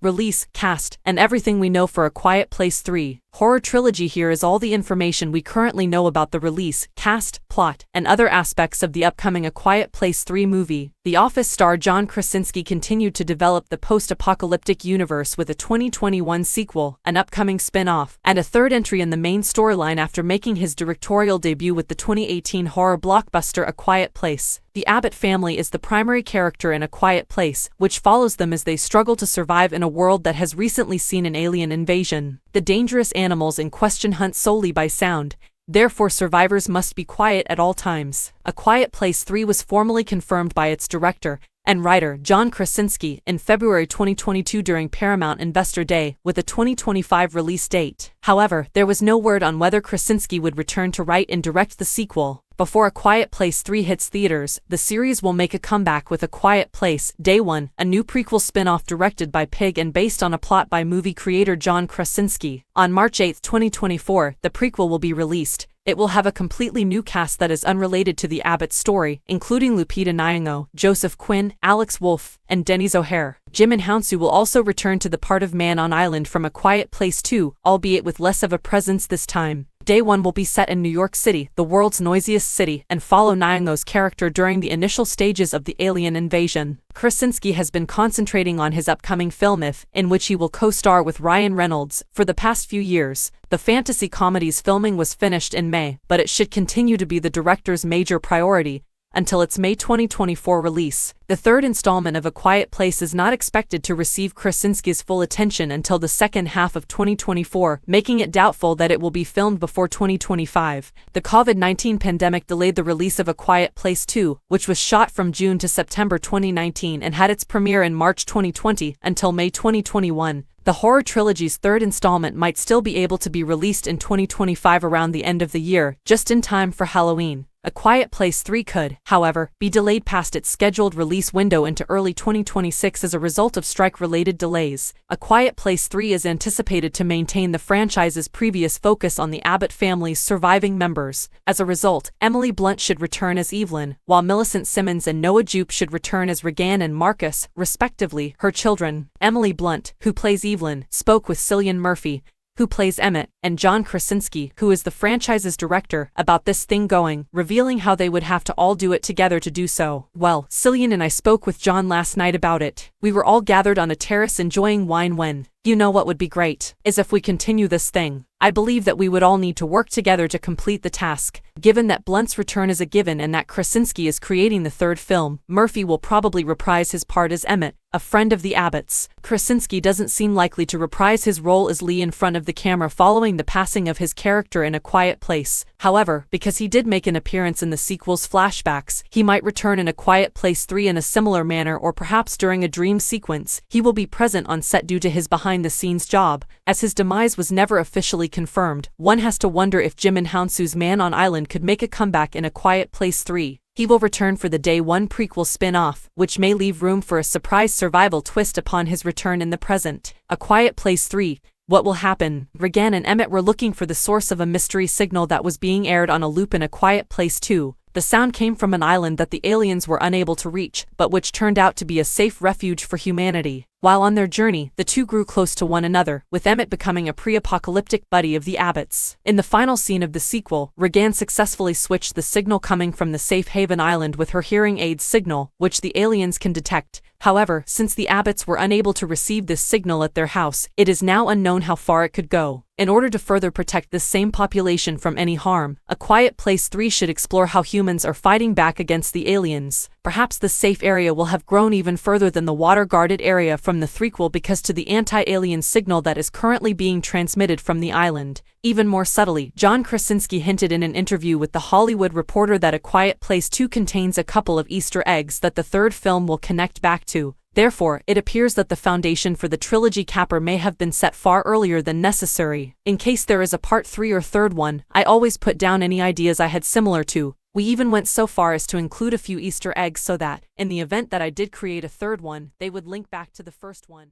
Release, cast, and everything we know for A Quiet Place 3. Horror Trilogy. Here is all the information we currently know about the release, cast, plot, and other aspects of the upcoming A Quiet Place 3 movie. The Office star John Krasinski continued to develop the post-apocalyptic universe with a 2021 sequel, an upcoming spin-off, and a third entry in the main storyline after making his directorial debut with the 2018 horror blockbuster A Quiet Place. The Abbott family is the primary character in A Quiet Place, which follows them as they struggle to survive in a world that has recently seen an alien invasion. The dangerous animals in question hunt solely by sound. Therefore, survivors must be quiet at all times. A Quiet Place 3 was formally confirmed by its director and writer, John Krasinski, in February 2022 during Paramount Investor Day, with a 2025 release date. However, there was no word on whether Krasinski would return to write and direct the sequel. Before A Quiet Place 3 hits theaters, the series will make a comeback with A Quiet Place, Day 1, a new prequel spin-off directed by Pig and based on a plot by movie creator John Krasinski. On March 8, 2024, the prequel will be released. It will have a completely new cast that is unrelated to the Abbott story, including Lupita Nyong'o, Joseph Quinn, Alex Wolff, and Denise O'Hare. Jimon Hounsou will also return to the part of Man on Island from A Quiet Place 2, albeit with less of a presence this time. Day 1 will be set in New York City, the world's noisiest city, and follow Nyong'o's character during the initial stages of the alien invasion. Krasinski has been concentrating on his upcoming film If, in which he will co-star with Ryan Reynolds. For the past few years, the fantasy comedy's filming was finished in May, but it should continue to be the director's major priority until its May 2024 release. The third installment of A Quiet Place is not expected to receive Krasinski's full attention until the second half of 2024, making it doubtful that it will be filmed before 2025. The COVID-19 pandemic delayed the release of A Quiet Place 2, which was shot from June to September 2019 and had its premiere in March 2020, until May 2021. The horror trilogy's third installment might still be able to be released in 2025 around the end of the year, just in time for Halloween. A Quiet Place 3 could, however, be delayed past its scheduled release window into early 2026 as a result of strike-related delays. A Quiet Place 3 is anticipated to maintain the franchise's previous focus on the Abbott family's surviving members. As a result, Emily Blunt should return as Evelyn, while Millicent Simmons and Noah Jupe should return as Regan and Marcus, respectively, her children. Emily Blunt, who plays Evelyn, spoke with Cillian Murphy, who plays Emmett, and John Krasinski, who is the franchise's director, about this thing going, revealing how they would have to all do it together to do so. Well, Cillian and I spoke with John last night about it. We were all gathered on a terrace enjoying wine when, you know what would be great, is if we continue this thing. I believe that we would all need to work together to complete the task. Given that Blunt's return is a given and that Krasinski is creating the third film, Murphy will probably reprise his part as Emmett, a friend of the Abbotts. Krasinski doesn't seem likely to reprise his role as Lee in front of the camera following the passing of his character in A Quiet Place. However, because he did make an appearance in the sequel's flashbacks, he might return in A Quiet Place 3 in a similar manner, or perhaps during a dream sequence. He will be present on set due to his behind-the-scenes job. As his demise was never officially confirmed, one has to wonder if Jimon Hounsou's Man on Island could make a comeback in A Quiet Place 3. He will return for the Day 1 prequel spin-off, which may leave room for a surprise survival twist upon his return in the present. A Quiet Place 3. What will happen? Regan and Emmett were looking for the source of a mystery signal that was being aired on a loop in A Quiet Place 2. The sound came from an island that the aliens were unable to reach, but which turned out to be a safe refuge for humanity. While on their journey, the two grew close to one another, with Emmett becoming a pre-apocalyptic buddy of the Abbotts. In the final scene of the sequel, Regan successfully switched the signal coming from the Safe Haven Island with her hearing aid's signal, which the aliens can detect. However, since the Abbotts were unable to receive this signal at their house, it is now unknown how far it could go. In order to further protect this same population from any harm, A Quiet Place 3 should explore how humans are fighting back against the aliens. Perhaps the safe area will have grown even further than the water-guarded area from the threequel because to the anti-alien signal that is currently being transmitted from the island. Even more subtly, John Krasinski hinted in an interview with The Hollywood Reporter that A Quiet Place 2 contains a couple of Easter eggs that the third film will connect back to. Therefore, it appears that the foundation for the trilogy capper may have been set far earlier than necessary. In case there is a part 3 or third one, I always put down any ideas I had similar to. We even went so far as to include a few Easter eggs so that, in the event that I did create a third one, they would link back to the first one.